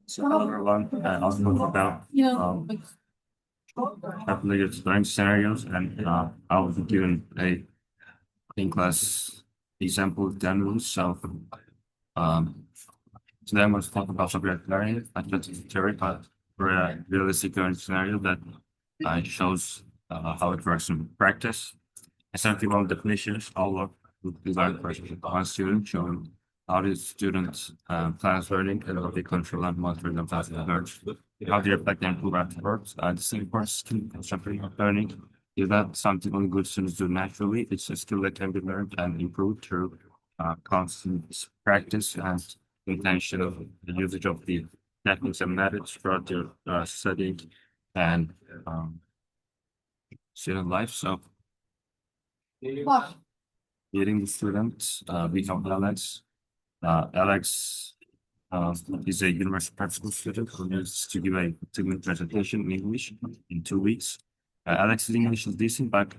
So hello everyone, I'll talk about calculated learning scenarios, and I will be given a in-class example demo. So um, today I'm going to talk about subject learning, not just theory, but for a realistic learning scenario that shows how it works in practice. Essentially, one definitions, all of the learning process of one student, showing how the student plans learning and how they control and monitor themselves as learners, how they reflect and improve afterwards. The same important skill conceptually of learning is not something only good students do naturally. It's a skill that can be learned and improved through constant practice and intentional usage of the techniques and methods throughout their studying and student life. So, meeting the student, we have Alex. Alex is a university prep school student who needs to give a segment presentation in English in 2 weeks. Alex's English is decent, but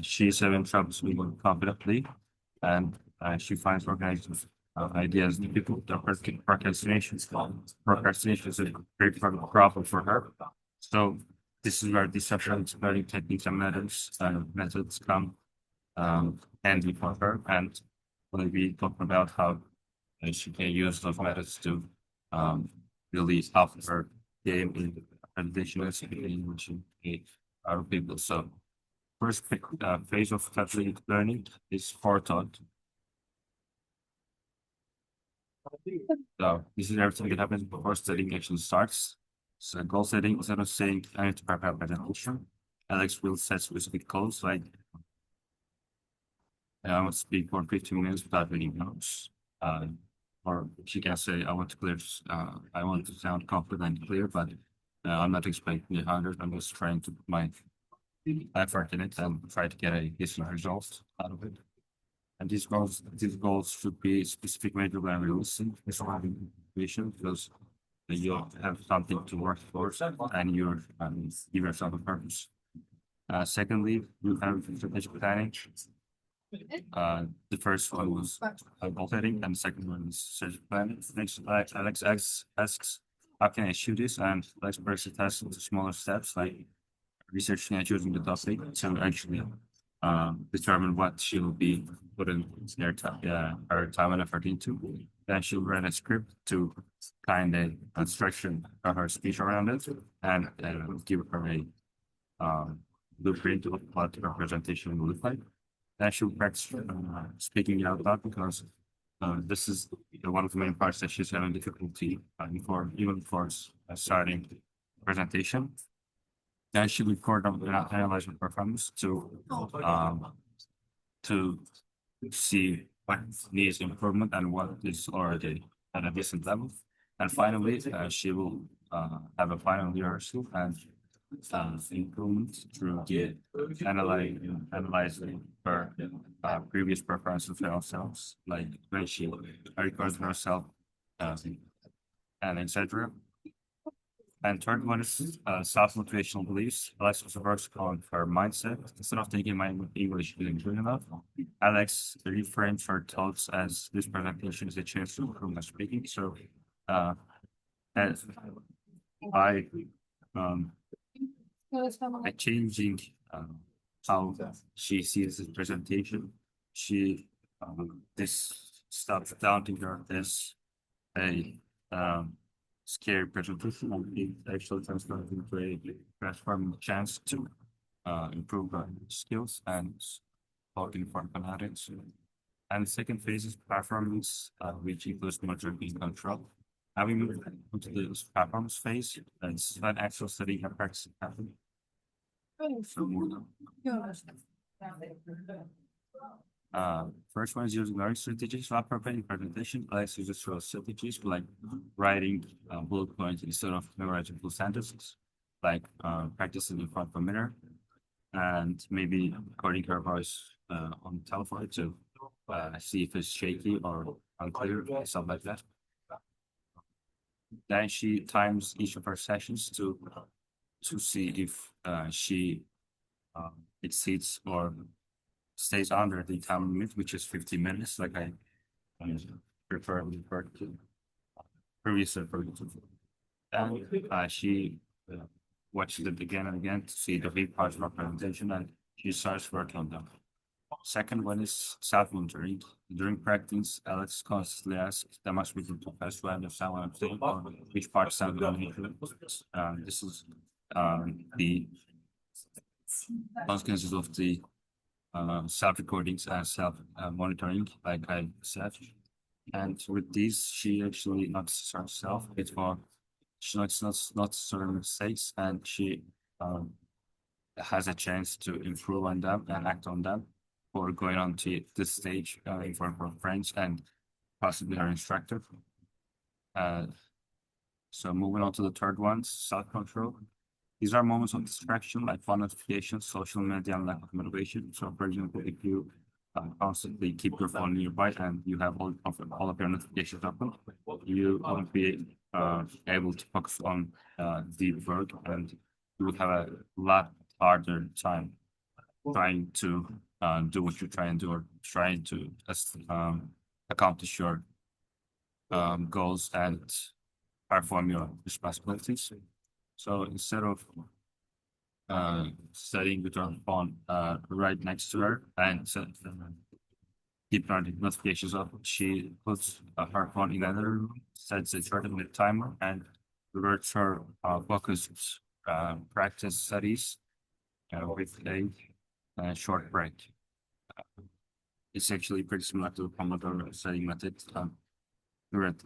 she's having trouble speaking confidently, and she finds organizing ideas difficult. Procrastination is a great problem for her. So this is where deception learning techniques and methods come handy for her, and we'll be talking about how she can use those methods to um, really help her game in the presentation and speaking, which is other people. So first phase of calculated learning is forethought. So this is everything that happens before studying actually starts. So goal setting, instead of saying I need to prepare a presentation, Alex will set specific goals like I want to speak for 15 minutes without any notes. Or she can say, I want to sound confident and clear, but I'm not expecting 100. I'm just trying to put my effort in it and try to get a decent result out of it. And these goals should be specific, measurable, and realistic. It's not vision because you have something to work towards and you're give yourself a purpose. Secondly, you have strategic planning. The first one was goal setting, and the second one is strategic planning. Next, Alex asks, how can I achieve this? And Alex breaks the task into smaller steps, like researching and choosing the topic to actually determine what she will be putting her time and effort into. Then she'll write a script to kind of structure her speech around it and give her a blueprint of what her presentation will look like. Then she'll practice speaking out loud because this is one of the main parts that she's having difficulty even before starting presentation. Then she record and analyze her performance to see what needs improvement and what is already at a decent level. And finally, she will have a final rehearsal and improvement through analyzing her previous performances for herself, like when she records herself and etc. And third one is self-motivational beliefs. Alex also works on her mindset. Instead of thinking my English isn't good enough, Alex reframes her thoughts as this presentation is a chance to improve my speaking. So as by by changing how she sees the presentation, she this stops doubting her as a scary presentation and it actually transforms into a transforming chance to improve skills and talking for fanatics. And the second phase is performance, which includes monitoring and control. Now we move into the performance phase, and this is when actual studying and practicing happen. First one is using learning strategies while preparing presentation. Alex uses through strategies like writing bullet points instead of memorizing full sentences, like practicing in front of a mirror, and maybe recording her voice on the telephone to see if it's shaky or unclear, stuff like that. Then she times each of her sessions to see if she exceeds or stays under the time limit, which is 50 minutes, like I referred to previously referred to. And she watched it again and again to see the big parts of representation, and she starts working on them. Second one is self-monitoring. During practice, Alex constantly asks the must to confess to understand what I'm saying or which parts sound dominated. This is the consequences of the self-recordings and self-monitoring, like I said. And with these, she actually notices herself a bit more. She notices not certain mistakes, and she um, has a chance to improve on them and act on them for going on to this stage in front of her friends and possibly her instructor. Uh, so moving on to the third one, self-control. These are moments of distraction like phone notifications, social media, and lack of motivation. So, for example, if you constantly keep your phone nearby and you have all of your notifications open, you won't be able to focus on deep work, and you will have a lot harder time trying to do what you're trying to do or trying to accomplish your goals and perform your responsibilities. So instead of studying with her phone right next to her and keep her notifications off, she puts her phone in another room, sets a 30-minute timer, and reverts her focused practice studies with a short break. It's actually pretty similar to the Pomodoro studying method. You're at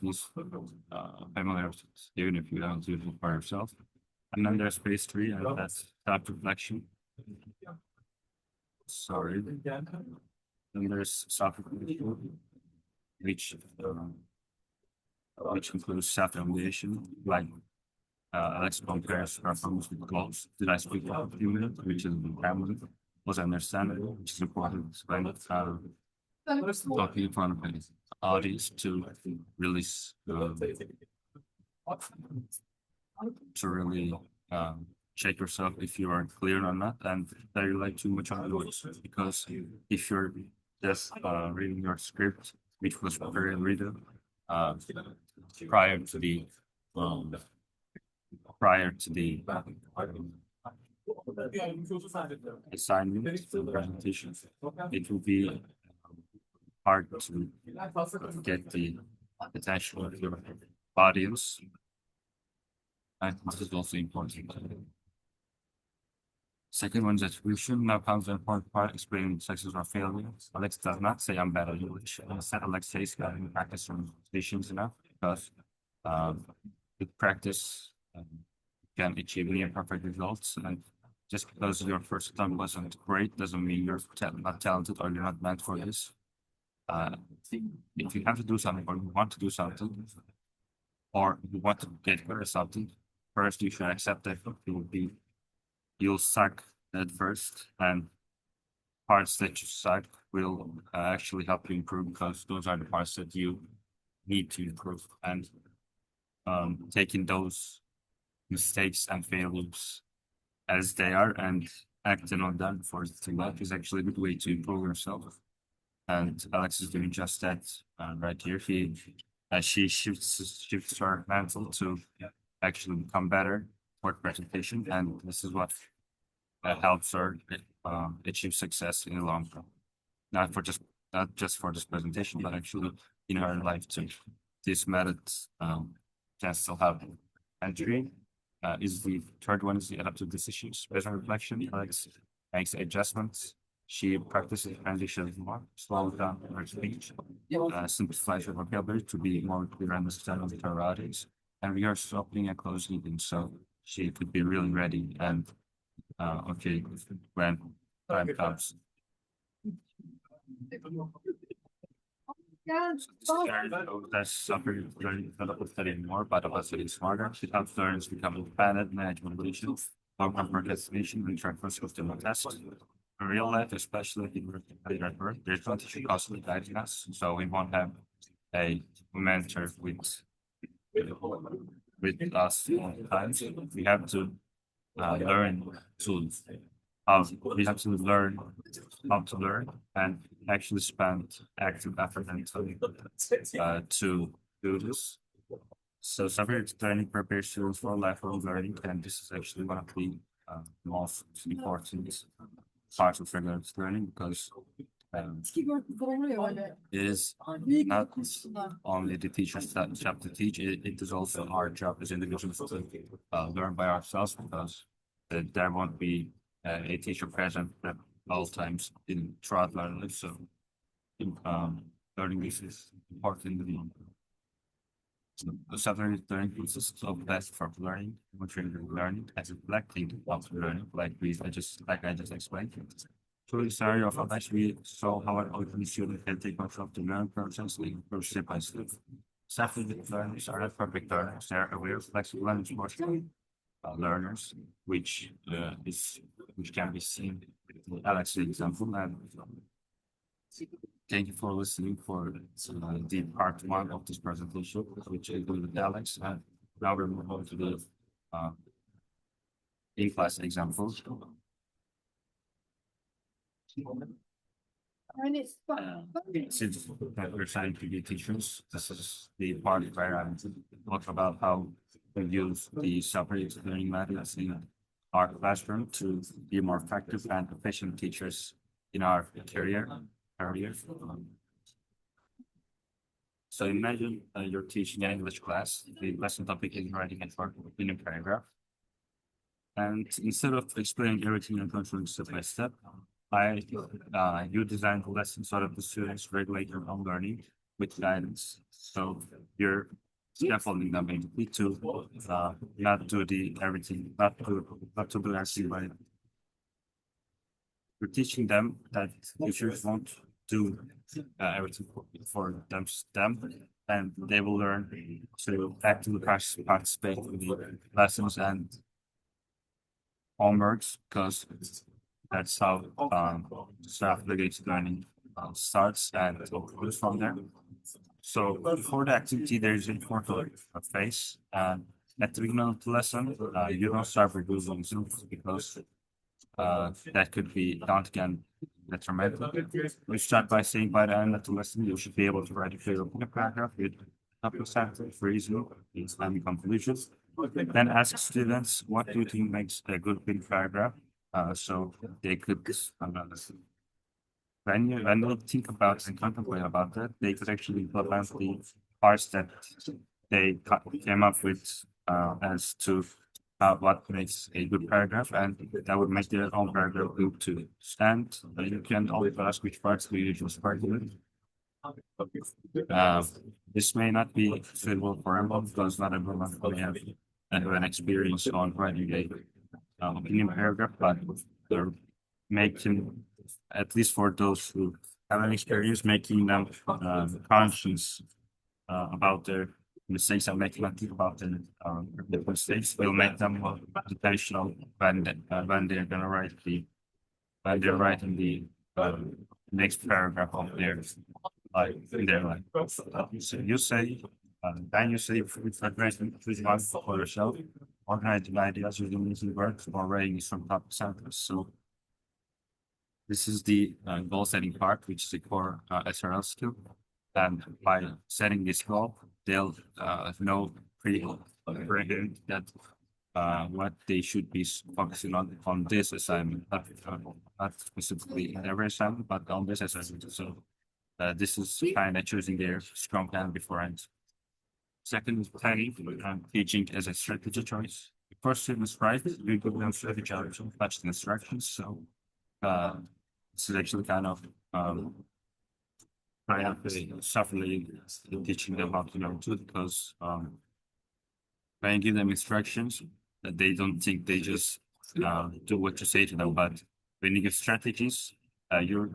least familiar with it, even if you haven't used it by yourself. And then there's phase three, and that's self-reflection. Sorry. Then there's self-reflection, which which includes self-evaluation, like Alex compares performance with goals. Did I speak for a few minutes, which is family, was understandable, which is important when talking in front of an audience to release to really check yourself if you are clear or not, and that you like too much on notes. Because if you're just reading your script, which was very written prior to the um, prior to the assignment, the presentation, it will be hard to get the attention of your audience. And this is also important. Second one is attribution. Now comes the important part, explaining success or failure. Alex does not say I'm bad at English. Instead, Alex says I haven't practiced on conditions enough because with practice you can achieve near perfect results. And just because your first attempt wasn't great doesn't mean you're not talented or you're not meant for this. If you have to do something or you want to do something or you want to get good at something, first you should accept that you'll suck at first, and parts that you suck will actually help you improve because those are the parts that you need to improve. And taking those mistakes and failures as they are and acting on them for the life is actually a good way to improve yourself. And Alex is doing just that right here. She shifts her mantle to actually become better for presentation, and this is what helps her achieve success in the long run. Not just for this presentation, but actually in her life too. This method can still have entry. Is the third one is the adaptive decisions based on reflection. Alex makes adjustments. She practices transitions more, slows down her speech, simplifies her vocabulary to be more clear and understanding with her audience, and rehearses opening and closing meetings so she could be really ready and okay when time comes. That's something learning develop studying more, but about studying smarter. It helps learners become independent, manage motivation, overcome procrastination, and track for system tests. In real life, especially in competitive at work, there's no teacher constantly guiding us, so we won't have a mentor with us all the time. We have to learn tools we have to learn how to learn and actually spend active effort and time to do this. So separate learning prepares students for lifelong learning, and this is actually one of the most important parts of regular learning because it is not only the teacher's job to teach, it is also our job as individuals to learn by ourselves because there won't be a teacher present at all times in throughout learning. So learning is important. The separate learning consists of best for learning, monitoring learning, as reflecting of learning, like I just explained. Through the scenario of Apache, we saw how an open student can take control of the learning process and improve step by step. Self-directed learners are not perfect learners; they are aware, flexible, and responsible learners, which can be seen with Alex's example. And thank you for listening for the part one of this presentation, which included Alex. And now we're moving on to the uh, in-class examples. Since we're trying to be teachers, this is the part where I'm talking about how we use the separated learning methods in our classroom to be more effective and efficient teachers in our career. So imagine you're teaching an English class. The lesson topic is writing a short opinion paragraph. And instead of explaining everything and controlling step by step, you design the lesson so that the students regulate their own learning with guidance. So you're scaffolding them basically to not do the everything, not to do everything by we're teaching them that teachers won't do everything for them, and they will learn to actively participate in the lessons and homeworks because that's how self-regulated learning starts and goes from there. So before the activity, there is an important phase. And at the beginning of the lesson, you don't start with using Zoom because that could be not again detrimental. We start by saying by the end of the lesson, you should be able to write a clear opening paragraph with a couple of sentences, reason, Islamic conclusions. Then ask students, what do you think makes a good opening paragraph? So they could, when they think about and contemplate about that, they could actually implement the parts that they came up with as to what makes a good paragraph, and that would make their own paragraph good too. And you can always ask which parts do you use part of it. Uh, this may not be suitable for everyone because not everyone may have an experience on writing a opinion paragraph, but they're making, at least for those who have an experience, making them conscious about their mistakes and making them think about the mistakes will make them more intentional when they're gonna write when they're writing the next paragraph of their life in their life. So you say, then you say with addressing one for yourself, organizing ideas using easy words or writing some top sentence. So this is the goal setting part, which is the core SRL skill. And by setting this goal, they'll know pretty apprehend that what they should be focusing on this assignment, not specifically in every assignment, but on this assignment. So this is kind of choosing their strong hand beforehand. Second is planning and teaching as a strategy choice. The first students right, we give them strategy touch the instructions. So this is actually kind of I have to sufferly teaching them how to learn too because when you give them instructions, they don't think they just do what you say to them. But when you give strategies, you're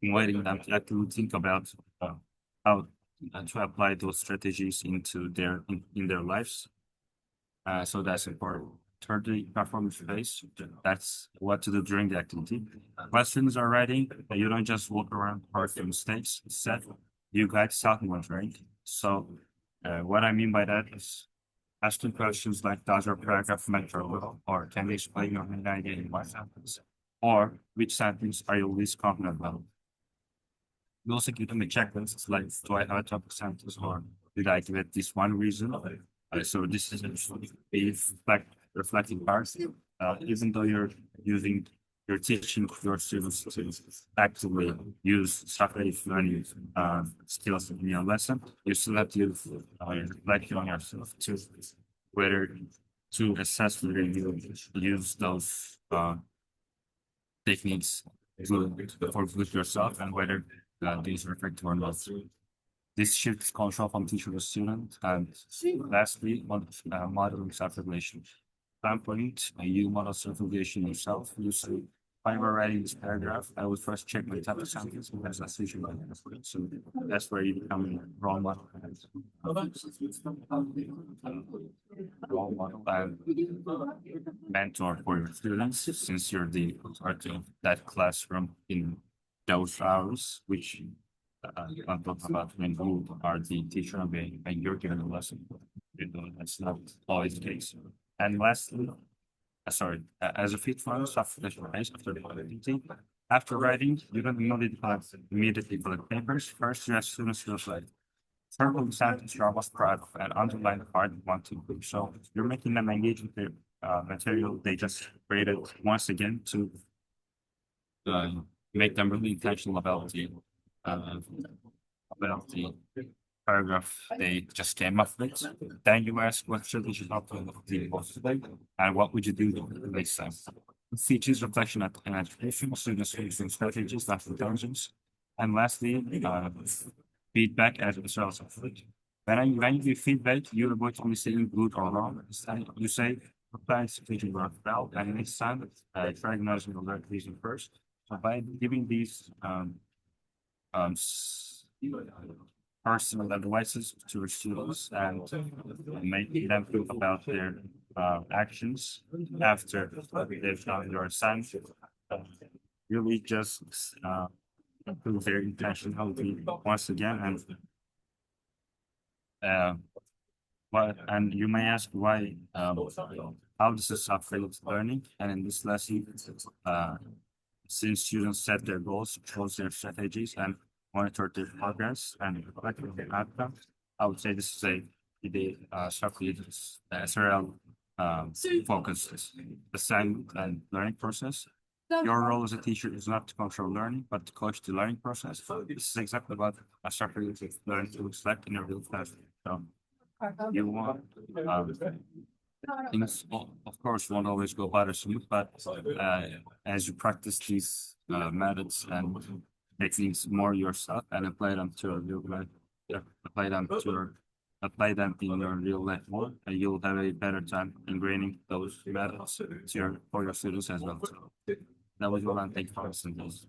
inviting them to actually think about how to apply those strategies into in their lives. So that's important. Thirdly, performance phase. That's what to do during the activity. Questions are writing. You don't just walk around correct mistakes. Instead, you guide self-monitoring. So, what I mean by that is asking questions like, does your paragraph matter well? Or can you explain your main idea in one sentence? or which sentence are you least confident about? We also give them a checklist like, do I have a topic sentence or did I give it this one reason? So this is a reflecting part. Even though you're teaching your students to actively use Socrates learning skills in your lesson, you still have to reflect on yourself to whether to assess whether you use those techniques for good yourself and whether these are effective or not. This shifts control from teacher to student. And lastly, modeling self-regulation. Standpoint, you model self-regulation yourself. You say, if I were writing this paragraph, I would first check my type of sentence because that's usually what I do. So that's where you become a role model. Role model and mentor for your students, since you're the part of that classroom in those hours, which I'm talking about when you are the teacher and when you're giving a lesson. You know, that's not always the case. And lastly, as a fit for us after the race, after the meeting, after writing, you don't immediately collect papers. First, you ask students to like circle the sentence you are most proud of and underline the part you want to improve. So you're making them engage with the material they just created once again to uh, make them really intentional uh, about the paragraph they just came up with. Then you ask what strategy not to the possible and what would you do next time? Features reflection and education, students using strategies, that's intelligence. And lastly, feedback as a result of it. When you give feedback, you avoid only saying good or wrong. Instead, you say, applying strategy worked well, and next time, diagnosing the alert reason first. So by giving these personal advices to our students and making them think about their actions after they've done their assignment. Uh, really just improve their intentionality once again. Uh, and you may ask why, how this is affect learning. And in this lesson, since students set their goals, chose their strategies, and monitor their progress and reflect on their outcomes, I would say this is the Socrates SRL focus, the same and learning process. Your role as a teacher is not to control learning, but to coach the learning process. This is exactly what a Socrates learning to reflect in a real classroom. So you want things, of course, won't always go better smooth, but as you practice these methods and techniques more yourself and apply them to a real life, apply them in your real life more, and you'll have a better time ingraining those methods to for your students as well. So that was what I think for us in this.